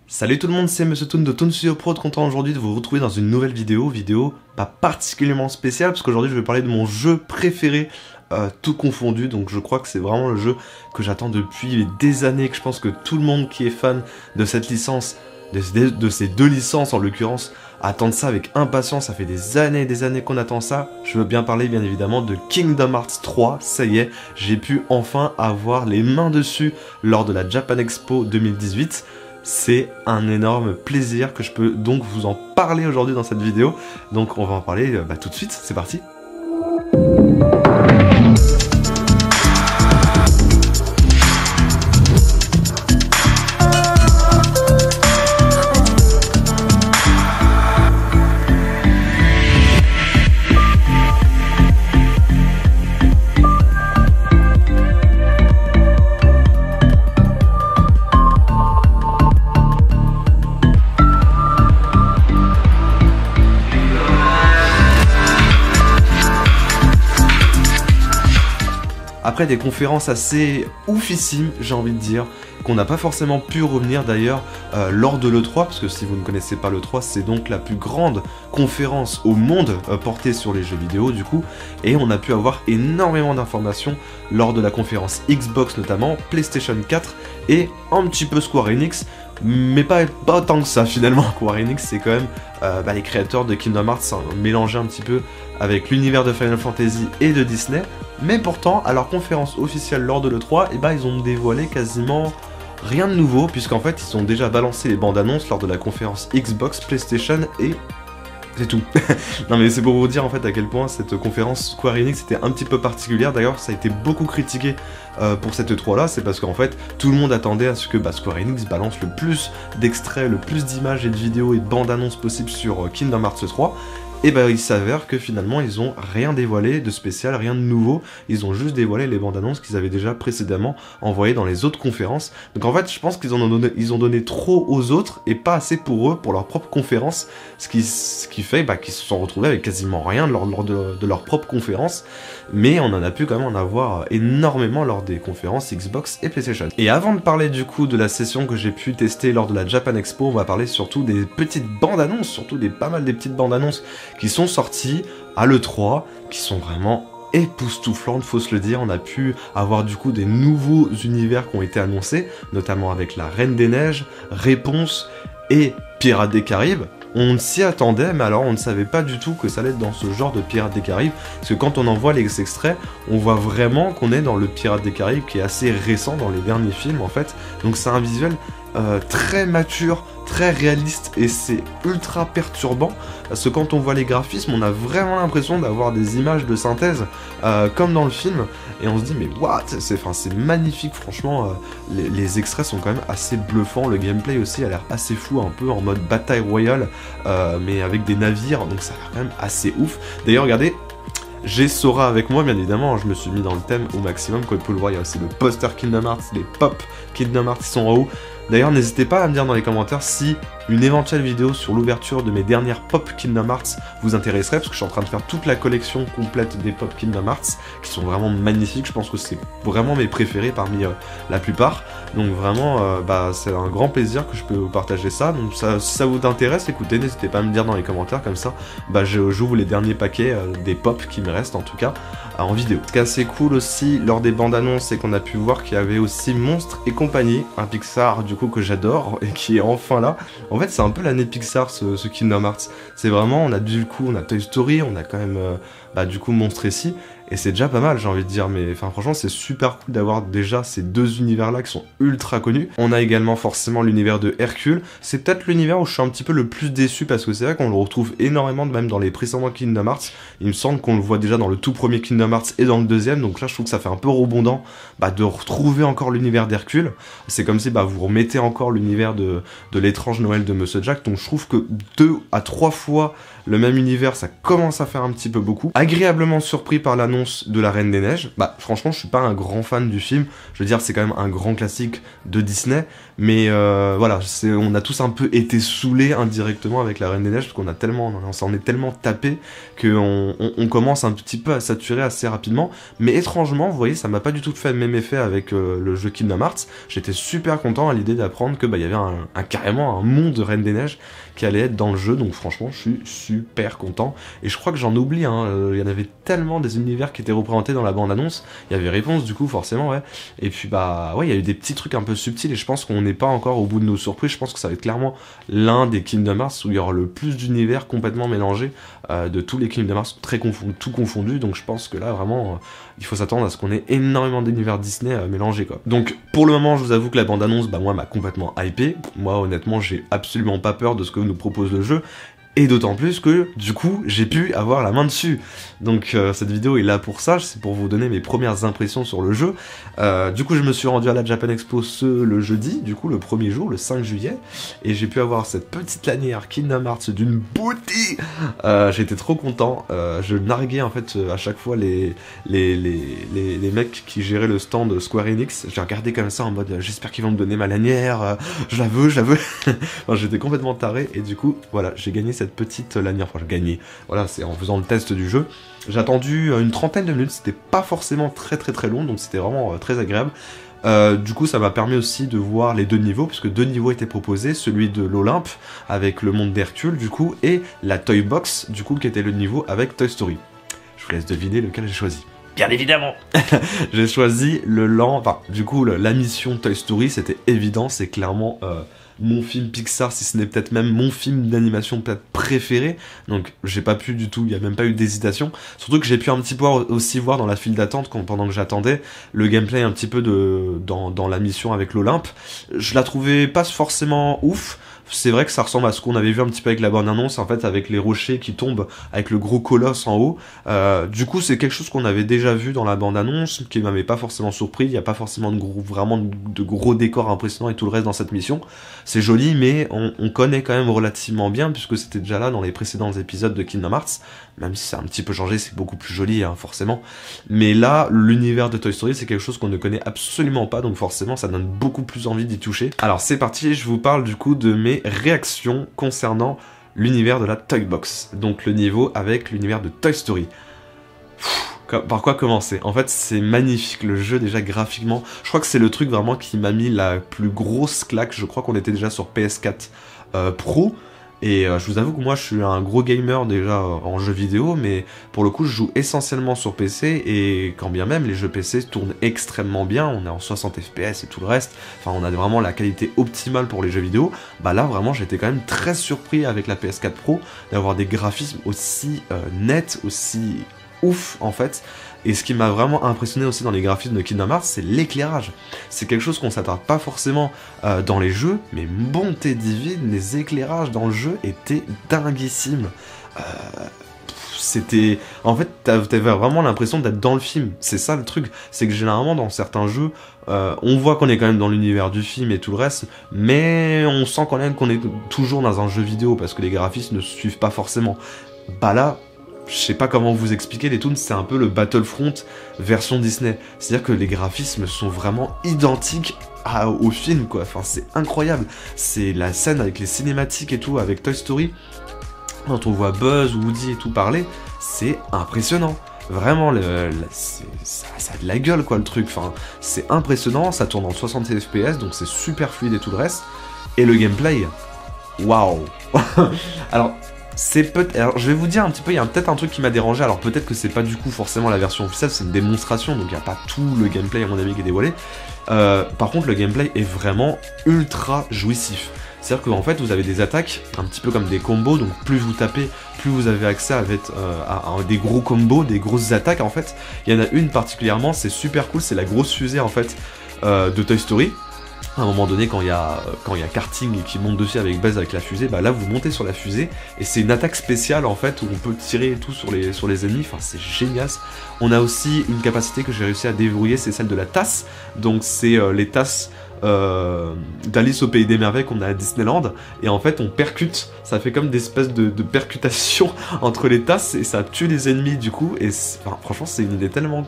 Salut tout le monde, c'est Monsieur Toon de Toon Studio Pro, content aujourd'hui de vous retrouver dans une nouvelle vidéo pas particulièrement spéciale parce qu'aujourd'hui je vais parler de mon jeu préféré, tout confondu, donc je crois que c'est vraiment le jeu que j'attends depuis des années, que je pense que tout le monde qui est fan de cette licence, de ces deux licences en l'occurrence, attendent ça avec impatience. Ça fait des années et des années qu'on attend ça. Je veux bien parler bien évidemment de Kingdom Hearts 3, ça y est, j'ai pu enfin avoir les mains dessus lors de la Japan Expo 2018. C'est un énorme plaisir que je peux donc vous en parler aujourd'hui dans cette vidéo. Donc on va en parler tout de suite, c'est parti. Après des conférences assez oufissimes, j'ai envie de dire, qu'on n'a pas forcément pu revenir d'ailleurs lors de l'E3, parce que si vous ne connaissez pas l'E3, c'est donc la plus grande conférence au monde portée sur les jeux vidéo du coup, et on a pu avoir énormément d'informations lors de la conférence Xbox notamment, PlayStation 4 et un petit peu Square Enix, mais pas tant que ça finalement. Square Enix c'est quand même les créateurs de Kingdom Hearts, mélangés un petit peu avec l'univers de Final Fantasy et de Disney, mais pourtant à leur conférence officielle lors de l'E3, ils ont dévoilé quasiment rien de nouveau, puisqu'en fait ils ont déjà balancé les bandes annonces lors de la conférence Xbox, PlayStation et c'est tout. Non mais c'est pour vous dire en fait à quel point cette conférence Square Enix était un petit peu particulière. D'ailleurs ça a été beaucoup critiqué pour cette E3 là, c'est parce qu'en fait tout le monde attendait à ce que Square Enix balance le plus d'extraits, le plus d'images et de vidéos et de bandes annonces possibles sur Kingdom Hearts 3. Et il s'avère que finalement ils ont rien dévoilé de spécial, rien de nouveau, ils ont juste dévoilé les bandes annonces qu'ils avaient déjà précédemment envoyées dans les autres conférences. Donc en fait je pense qu'ils ont donné trop aux autres et pas assez pour eux, pour leur propre conférence, ce qui fait qu'ils se sont retrouvés avec quasiment rien lors de leur propre conférence, mais on en a pu quand même en avoir énormément lors des conférences Xbox et PlayStation. Et avant de parler du coup de la session que j'ai pu tester lors de la Japan Expo, on va parler surtout des petites bandes annonces, surtout pas mal des petites bandes annonces qui sont sortis à l'E3, qui sont vraiment époustouflantes, faut se le dire. On a pu avoir du coup des nouveaux univers qui ont été annoncés, notamment avec la Reine des Neiges, Réponse et Pirates des Caraïbes. On s'y attendait, mais alors on ne savait pas du tout que ça allait être dans ce genre de Pirates des Caraïbes, parce que quand on en voit les extraits, on voit vraiment qu'on est dans le Pirates des Caraïbes qui est assez récent dans les derniers films en fait, donc c'est un visuel très mature, très réaliste, et c'est ultra perturbant, parce que quand on voit les graphismes, on a vraiment l'impression d'avoir des images de synthèse, comme dans le film, et on se dit mais what, c'est magnifique franchement, les extraits sont quand même assez bluffants, le gameplay aussi a l'air assez fou, un peu en mode bataille royale, mais avec des navires, donc ça a l'air quand même assez ouf. D'ailleurs regardez, j'ai Sora avec moi, bien évidemment, je me suis mis dans le thème au maximum, comme vous pouvez le voir, il y a aussi le poster Kingdom Hearts, les pop Kingdom Hearts qui sont en haut. D'ailleurs, n'hésitez pas à me dire dans les commentaires si une éventuelle vidéo sur l'ouverture de mes dernières pop Kingdom Hearts vous intéresserait, parce que je suis en train de faire toute la collection complète des pop Kingdom Hearts, qui sont vraiment magnifiques, je pense que c'est vraiment mes préférés parmi la plupart, donc vraiment, c'est un grand plaisir que je peux vous partager ça, donc si ça vous intéresse, écoutez, n'hésitez pas à me dire dans les commentaires, comme ça, j'ouvre les derniers paquets des pop qui me restent en tout cas, en vidéo. Ce qui est assez cool aussi lors des bandes annonces, c'est qu'on a pu voir qu'il y avait aussi Monstres et compagnie, un Pixar du coup que j'adore et qui est enfin là. En fait c'est un peu l'année Pixar ce Kingdom Hearts, c'est vraiment, on a Toy Story, on a quand même du coup Monstres ici, et c'est déjà pas mal j'ai envie de dire, mais franchement c'est super cool d'avoir déjà ces deux univers là qui sont ultra connus. On a également forcément l'univers de Hercule, c'est peut-être l'univers où je suis un petit peu le plus déçu, parce que c'est vrai qu'on le retrouve énormément même dans les précédents Kingdom Hearts, il me semble qu'on le voit déjà dans le tout premier Kingdom Hearts et dans le deuxième, donc là je trouve que ça fait un peu redondant de retrouver encore l'univers d'Hercule, c'est comme si vous remettez encore l'univers de l'étrange Noël de Monsieur Jack, donc je trouve que 2 à 3 fois le même univers, ça commence à faire un petit peu beaucoup. Agréablement surpris par l'annonce de La Reine des Neiges. Bah franchement, je suis pas un grand fan du film. Je veux dire, c'est quand même un grand classique de Disney. Mais voilà, on a tous un peu été saoulés indirectement avec La Reine des Neiges, parce qu'on a tellement, on s'en est tellement tapé qu'on commence un petit peu à saturer assez rapidement. Mais étrangement, vous voyez, ça m'a pas du tout fait le même effet avec le jeu Kingdom Hearts. J'étais super content à l'idée d'apprendre que bah, y avait carrément un monde de Reine des Neiges qui allait être dans le jeu, donc franchement je suis super content. Et je crois que j'en oublie, hein, il y en avait tellement des univers qui étaient représentés dans la bande-annonce. Il y avait Réponse du coup forcément, ouais. Et puis bah ouais, il y a eu des petits trucs un peu subtils et je pense qu'on n'est pas encore au bout de nos surprises. Je pense que ça va être clairement l'un des Kingdom Hearts où il y aura le plus d'univers complètement mélangés de tous les Kingdom Hearts, tout confondu. Donc je pense que là vraiment il faut s'attendre à ce qu'on ait énormément d'univers Disney mélangés quoi. Donc pour le moment je vous avoue que la bande-annonce, bah moi m'a complètement hypé. Moi honnêtement j'ai absolument pas peur de ce que nous propose le jeu. Et d'autant plus que, du coup, j'ai pu avoir la main dessus. Donc cette vidéo est là pour ça, c'est pour vous donner mes premières impressions sur le jeu. Du coup, je me suis rendu à la Japan Expo le jeudi, du coup, le premier jour, le 5 juillet. Et j'ai pu avoir cette petite lanière Kingdom Hearts d'une beauté. J'étais trop content. Je narguais, en fait, à chaque fois les mecs qui géraient le stand Square Enix. J'ai regardé comme ça en mode, j'espère qu'ils vont me donner ma lanière. Je la veux. Enfin, j'étais complètement taré. Et du coup, voilà, j'ai gagné cette petite lanière, enfin j'ai gagné, voilà, c'est en faisant le test du jeu. J'ai attendu une trentaine de minutes, c'était pas forcément très long, donc c'était vraiment très agréable. Du coup ça m'a permis aussi de voir les deux niveaux, puisque deux niveaux étaient proposés, celui de l'Olympe avec le monde d'Hercule du coup, et la Toy Box du coup qui était le niveau avec Toy Story. Je vous laisse deviner lequel j'ai choisi. Bien évidemment. J'ai choisi du coup la mission Toy Story, c'était évident, c'est clairement mon film Pixar, si ce n'est peut-être même mon film d'animation peut-être préféré, donc j'ai pas pu du tout, il n'y a même pas eu d'hésitation, surtout que j'ai pu un petit peu aussi voir dans la file d'attente, pendant que j'attendais, le gameplay un petit peu dans la mission avec l'Olympe. Je la trouvais pas forcément ouf. C'est vrai que ça ressemble à ce qu'on avait vu un petit peu avec la bande-annonce, en fait, avec les rochers qui tombent, avec le gros colosse en haut. Du coup, c'est quelque chose qu'on avait déjà vu dans la bande-annonce, qui m'avait pas forcément surpris. Il n'y a pas forcément de gros décors impressionnants et tout le reste dans cette mission. C'est joli, mais on connaît quand même relativement bien, puisque c'était déjà là dans les précédents épisodes de Kingdom Hearts. Même si c'est un petit peu changé, c'est beaucoup plus joli, hein, forcément. Mais là, l'univers de Toy Story, c'est quelque chose qu'on ne connaît absolument pas, donc forcément, ça donne beaucoup plus envie d'y toucher. Alors, c'est parti, je vous parle du coup de mes réactions concernant l'univers de la Toy Box. Donc, le niveau avec l'univers de Toy Story. Par quoi commencer? En fait, c'est magnifique, le jeu déjà graphiquement. Je crois que c'est le truc vraiment qui m'a mis la plus grosse claque. Je crois qu'on était déjà sur PS4 Pro. Et je vous avoue que moi je suis un gros gamer déjà en jeux vidéo, mais pour le coup je joue essentiellement sur PC, et quand bien même les jeux PC tournent extrêmement bien, on est en 60 fps et tout le reste, enfin on a vraiment la qualité optimale pour les jeux vidéo. Bah là vraiment j'étais quand même très surpris avec la PS4 Pro d'avoir des graphismes aussi nets, aussi ouf en fait. Et ce qui m'a vraiment impressionné aussi dans les graphismes de Kingdom Hearts, c'est l'éclairage. C'est quelque chose qu'on s'attarde pas forcément dans les jeux, mais bonté divine, les éclairages dans le jeu étaient dinguissimes. C'était... En fait, t'avais vraiment l'impression d'être dans le film. C'est ça le truc, c'est que généralement dans certains jeux, on voit qu'on est quand même dans l'univers du film et tout le reste, mais on sent quand même qu'on est toujours dans un jeu vidéo, parce que les graphismes ne suivent pas forcément. Bah là... Je sais pas comment vous expliquer, les Toons, c'est un peu le Battlefront version Disney. C'est-à-dire que les graphismes sont vraiment identiques au film, quoi. Enfin, c'est incroyable. C'est la scène avec les cinématiques et tout, avec Toy Story, quand on voit Buzz, Woody et tout parler, c'est impressionnant. Vraiment, ça a de la gueule, quoi, le truc. Enfin, c'est impressionnant, ça tourne en 60 fps, donc c'est super fluide et tout le reste. Et le gameplay, waouh. Alors... Alors je vais vous dire un petit peu, il y a peut-être un truc qui m'a dérangé, alors peut-être que c'est pas du coup forcément la version officielle, c'est une démonstration, donc il n'y a pas tout le gameplay à mon avis qui est dévoilé. Par contre le gameplay est vraiment ultra jouissif. C'est-à-dire qu'en fait vous avez des attaques, un petit peu comme des combos, donc plus vous tapez, plus vous avez accès à des gros combos, des grosses attaques en fait. Il y en a une particulièrement, c'est super cool, c'est la grosse fusée en fait de Toy Story. À un moment donné, quand il y a karting qui monte dessus avec Buzz avec la fusée, bah là vous montez sur la fusée et c'est une attaque spéciale en fait où on peut tirer et tout sur les ennemis. Enfin c'est génial. On a aussi une capacité que j'ai réussi à déverrouiller, c'est celle de la tasse. Donc c'est les tasses d'Alice au Pays des Merveilles qu'on a à Disneyland, et en fait on percute, ça fait comme des espèces de percutations entre les tasses, et ça tue les ennemis du coup, et enfin, franchement c'est une idée tellement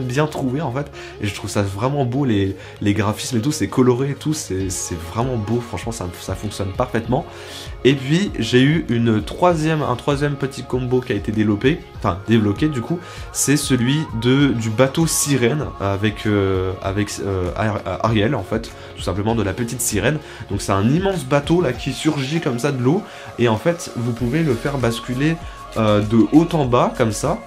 bien trouvée en fait, et je trouve ça vraiment beau, les graphismes et tout, c'est coloré et tout, c'est vraiment beau, franchement ça fonctionne parfaitement. Et puis j'ai eu un troisième petit combo qui a été débloqué du coup, c'est celui du bateau sirène avec Ariel en fait, tout simplement de la petite sirène. Donc c'est un immense bateau là qui surgit comme ça de l'eau, et en fait vous pouvez le faire basculer de haut en bas comme ça.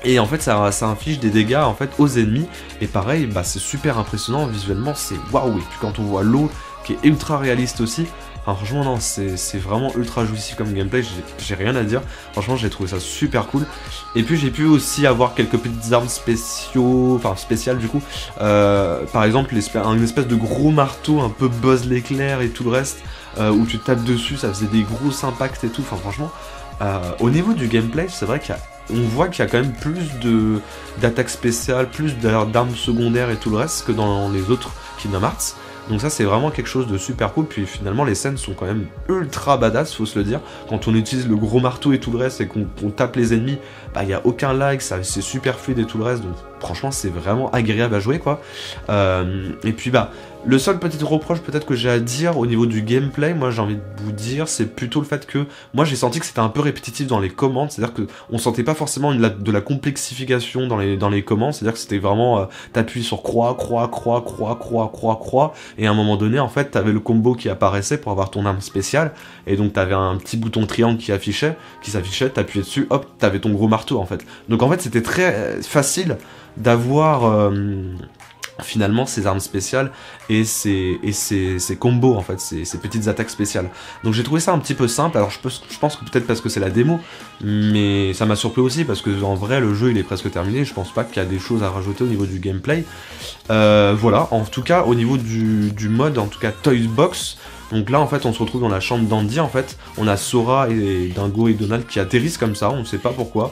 Et en fait ça inflige des dégâts en fait aux ennemis, et pareil bah c'est super impressionnant visuellement, c'est waouh. Et puis quand on voit l'eau qui est ultra réaliste aussi, enfin, franchement non, c'est vraiment ultra jouissif comme gameplay, j'ai rien à dire, franchement j'ai trouvé ça super cool. Et puis j'ai pu aussi avoir quelques petites armes spéciales du coup, par exemple une espèce de gros marteau un peu Buzz l'éclair et tout le reste, où tu tapes dessus, ça faisait des gros impacts et tout, enfin franchement, au niveau du gameplay c'est vrai on voit qu'il y a quand même plus d'attaques spéciales, plus d'armes secondaires et tout le reste que dans les autres Kingdom Hearts. Donc ça c'est vraiment quelque chose de super cool, puis finalement les scènes sont quand même ultra badass, faut se le dire. Quand on utilise le gros marteau et tout le reste et qu'on tape les ennemis, bah il n'y a aucun lag, c'est super fluide et tout le reste, donc franchement c'est vraiment agréable à jouer quoi. Et puis bah le seul petit reproche peut-être que j'ai à dire au niveau du gameplay, moi j'ai envie de vous dire, c'est plutôt le fait que moi j'ai senti que c'était un peu répétitif dans les commandes, c'est-à-dire que on sentait pas forcément de la complexification dans les commandes, c'est-à-dire que c'était vraiment t'appuies sur croix, et à un moment donné en fait t'avais le combo qui apparaissait pour avoir ton arme spéciale, et donc t'avais un petit bouton triangle qui s'affichait, t'appuyais dessus, hop, t'avais ton gros marteau en fait. Donc en fait c'était très facile d'avoir finalement ces armes spéciales et ces combos en fait, ces petites attaques spéciales. Donc j'ai trouvé ça un petit peu simple, alors je pense que peut-être parce que c'est la démo, mais ça m'a surpris aussi parce que en vrai le jeu il est presque terminé, je pense pas qu'il y a des choses à rajouter au niveau du gameplay. Voilà, en tout cas au niveau du mode, en tout cas Toys Box, donc là en fait on se retrouve dans la chambre d'Andy, en fait on a Sora et Dingo et Donald qui atterrissent comme ça, on ne sait pas pourquoi,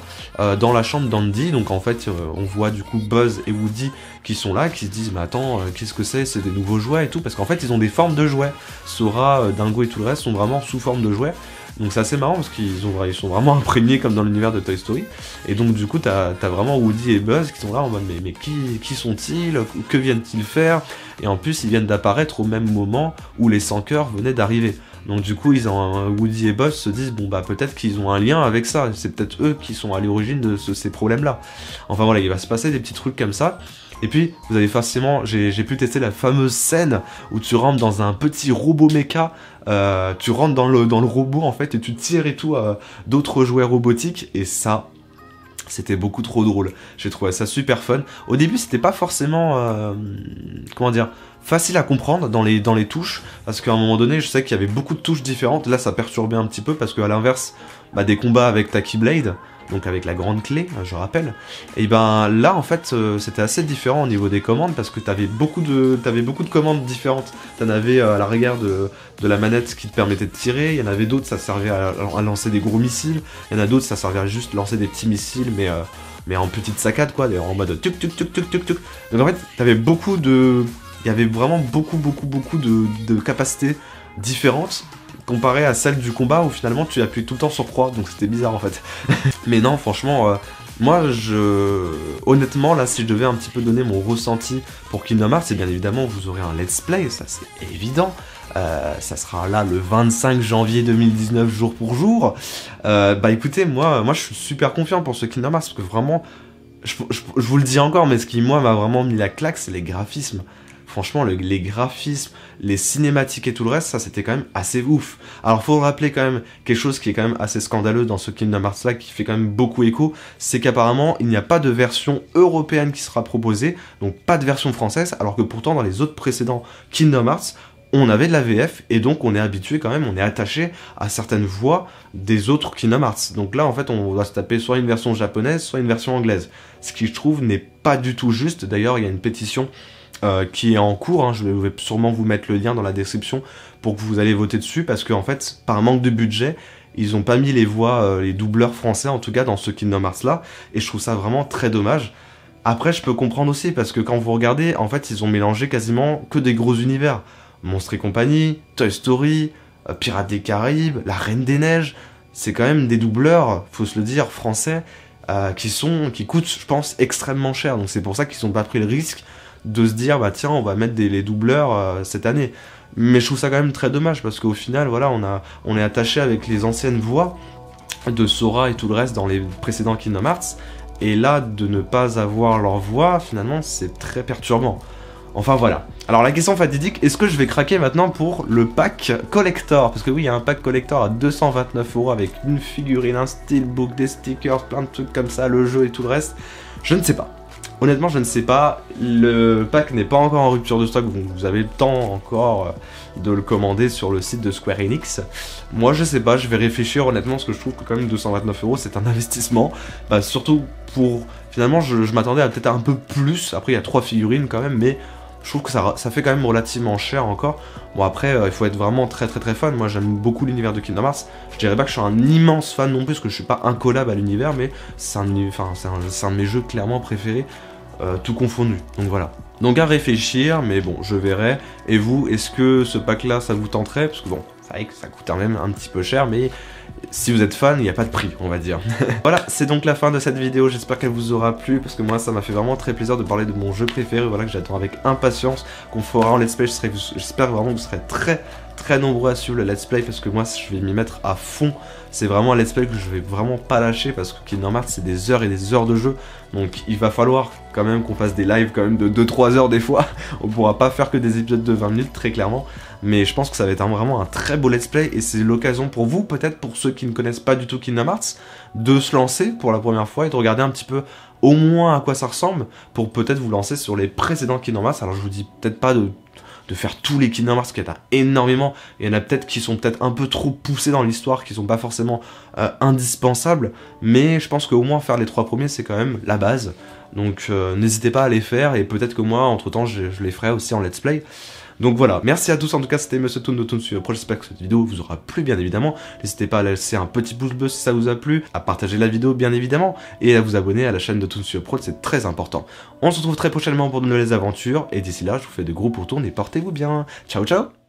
dans la chambre d'Andy. Donc en fait on voit du coup Buzz et Woody qui sont là, qui se disent mais attends qu'est-ce que c'est des nouveaux jouets et tout, parce qu'en fait ils ont des formes de jouets, Sora, Dingo et tout le reste sont vraiment sous forme de jouets. Donc c'est assez marrant parce qu'ils sont vraiment imprégnés comme dans l'univers de Toy Story. Et donc du coup t'as vraiment Woody et Buzz qui sont là en mode mais qui sont-ils, que viennent-ils faire? Et en plus ils viennent d'apparaître au même moment où les sans cœurs venaient d'arriver. Donc du coup Woody et Buzz se disent bon bah peut-être qu'ils ont un lien avec ça, c'est peut-être eux qui sont à l'origine de ces problèmes là. Enfin voilà, il va se passer des petits trucs comme ça. Et puis, vous avez forcément, j'ai pu tester la fameuse scène où tu rentres dans un petit robot méca, tu rentres dans le robot en fait et tu tires et tout d'autres jouets robotiques, et ça, c'était beaucoup trop drôle. J'ai trouvé ça super fun. Au début, c'était pas forcément, comment dire, facile à comprendre dans les touches, parce qu'à un moment donné, je sais qu'il y avait beaucoup de touches différentes. Là, ça perturbait un petit peu parce qu'à l'inverse, bah, des combats avec ta Keyblade, donc avec la grande clé, je rappelle, et ben là en fait c'était assez différent au niveau des commandes, parce que t'avais beaucoup de commandes différentes. T'en avais à la rigueur de la manette qui te permettait de tirer, il y en avait d'autres ça servait à lancer des gros missiles, il y en a d'autres ça servait à juste lancer des petits missiles, mais en petite saccade quoi, en mode tuc tuc tuc tuc tuc tuc. Donc en fait t'avais il y avait vraiment beaucoup de capacités différentes, comparé à celle du combat où finalement tu appuies tout le temps sur croix, donc c'était bizarre en fait. Mais non, franchement, moi honnêtement là, si je devais un petit peu donner mon ressenti pour Kingdom Hearts, c'est bien évidemment vous aurez un let's play, ça c'est évident. Ça sera là le 25 janvier 2019 jour pour jour. Bah écoutez, moi je suis super confiant pour ce Kingdom Hearts, parce que vraiment, je vous le dis encore, mais ce qui moi m'a vraiment mis la claque, c'est les graphismes. Franchement, les graphismes, les cinématiques et tout le reste, ça c'était quand même assez ouf. Alors faut rappeler quand même quelque chose qui est quand même assez scandaleux dans ce Kingdom Hearts là, qui fait quand même beaucoup écho, c'est qu'apparemment il n'y a pas de version européenne qui sera proposée, donc pas de version française, alors que pourtant dans les autres précédents Kingdom Hearts, on avait de la VF, et donc on est habitué quand même, on est attaché à certaines voix des autres Kingdom Hearts. Donc là en fait on va se taper soit une version japonaise, soit une version anglaise, ce qui je trouve n'est pas du tout juste. D'ailleurs il y a une pétition qui est en cours, hein. Je vais sûrement vous mettre le lien dans la description pour que vous allez voter dessus, parce qu'en fait, par manque de budget, ils ont pas mis les voix, les doubleurs français en tout cas dans ce Kingdom Hearts là, et je trouve ça vraiment très dommage, Après, je peux comprendre aussi, parce que quand vous regardez, en fait, ils ont mélangé quasiment que des gros univers. Monstres et compagnie, Toy Story, Pirates des Caraïbes, La Reine des Neiges, c'est quand même des doubleurs, faut se le dire, français, qui coûtent, je pense, extrêmement cher. Donc c'est pour ça qu'ils n'ont pas pris le risque de se dire, bah tiens, on va mettre les doubleurs cette année. Mais je trouve ça quand même très dommage, parce qu'au final, voilà, on est attaché avec les anciennes voix de Sora et tout le reste dans les précédents Kingdom Hearts, et là, de ne pas avoir leur voix, finalement, c'est très perturbant. Enfin voilà. Alors la question fatidique, est-ce que je vais craquer maintenant pour le pack collector? Parce que oui, il y a un pack collector à 229 € avec une figurine, un steelbook, des stickers, plein de trucs comme ça, le jeu et tout le reste. Je ne sais pas. Honnêtement, je ne sais pas. Le pack n'est pas encore en rupture de stock, donc vous avez le temps encore de le commander sur le site de Square Enix. Moi, je sais pas, je vais réfléchir honnêtement, parce que je trouve que quand même 229 € c'est un investissement. Bah, surtout pour... Finalement, je m'attendais à peut-être un peu plus. Après, il y a 3 figurines quand même, mais... Je trouve que ça fait quand même relativement cher encore. Bon après, il faut être vraiment très fan. Moi j'aime beaucoup l'univers de Kingdom Hearts. Je dirais pas que je suis un immense fan non plus, parce que je suis pas incollable à l'univers, mais c'est un de mes jeux clairement préférés, tout confondu. Donc voilà. Donc à réfléchir, mais bon, je verrai. Et vous, est-ce que ce pack-là, ça vous tenterait? Parce que bon, c'est vrai que ça coûte quand même un petit peu cher, mais... Si vous êtes fan, il n'y a pas de prix, on va dire. Voilà, c'est donc la fin de cette vidéo, j'espère qu'elle vous aura plu, parce que moi ça m'a fait vraiment très plaisir de parler de mon jeu préféré, voilà, que j'attends avec impatience, qu'on fera en let's play. J'espère vraiment que vous serez très nombreux à suivre le let's play, parce que moi je vais m'y mettre à fond. C'est vraiment un let's play que je vais vraiment pas lâcher, parce que Kingdom Hearts c'est des heures et des heures de jeu, donc il va falloir quand même qu'on fasse des lives quand même de 2-3 heures des fois. On pourra pas faire que des épisodes de 20 minutes, très clairement. Mais je pense que ça va être vraiment un très beau let's play, et c'est l'occasion pour vous, peut-être pour ceux qui ne connaissent pas du tout Kingdom Hearts, de se lancer pour la première fois et de regarder un petit peu au moins à quoi ça ressemble, pour peut-être vous lancer sur les précédents Kingdom Hearts. Alors je vous dis peut-être pas de faire tous les Kingdom Hearts, qu'il y en a énormément, il y en a peut-être qui sont peut-être un peu trop poussés dans l'histoire, qui sont pas forcément indispensables, mais je pense qu'au moins faire les 3 premiers c'est quand même la base, donc n'hésitez pas à les faire, et peut-être que moi entre temps je les ferai aussi en let's play. Donc voilà, merci à tous, en tout cas c'était Monsieur Toon de Toon sur Pro, j'espère que cette vidéo vous aura plu bien évidemment. N'hésitez pas à laisser un petit pouce bleu si ça vous a plu, à partager la vidéo bien évidemment, et à vous abonner à la chaîne de Toon sur Pro, c'est très important. On se retrouve très prochainement pour de nouvelles aventures, et d'ici là je vous fais de gros pourtours et portez-vous bien. Ciao ciao.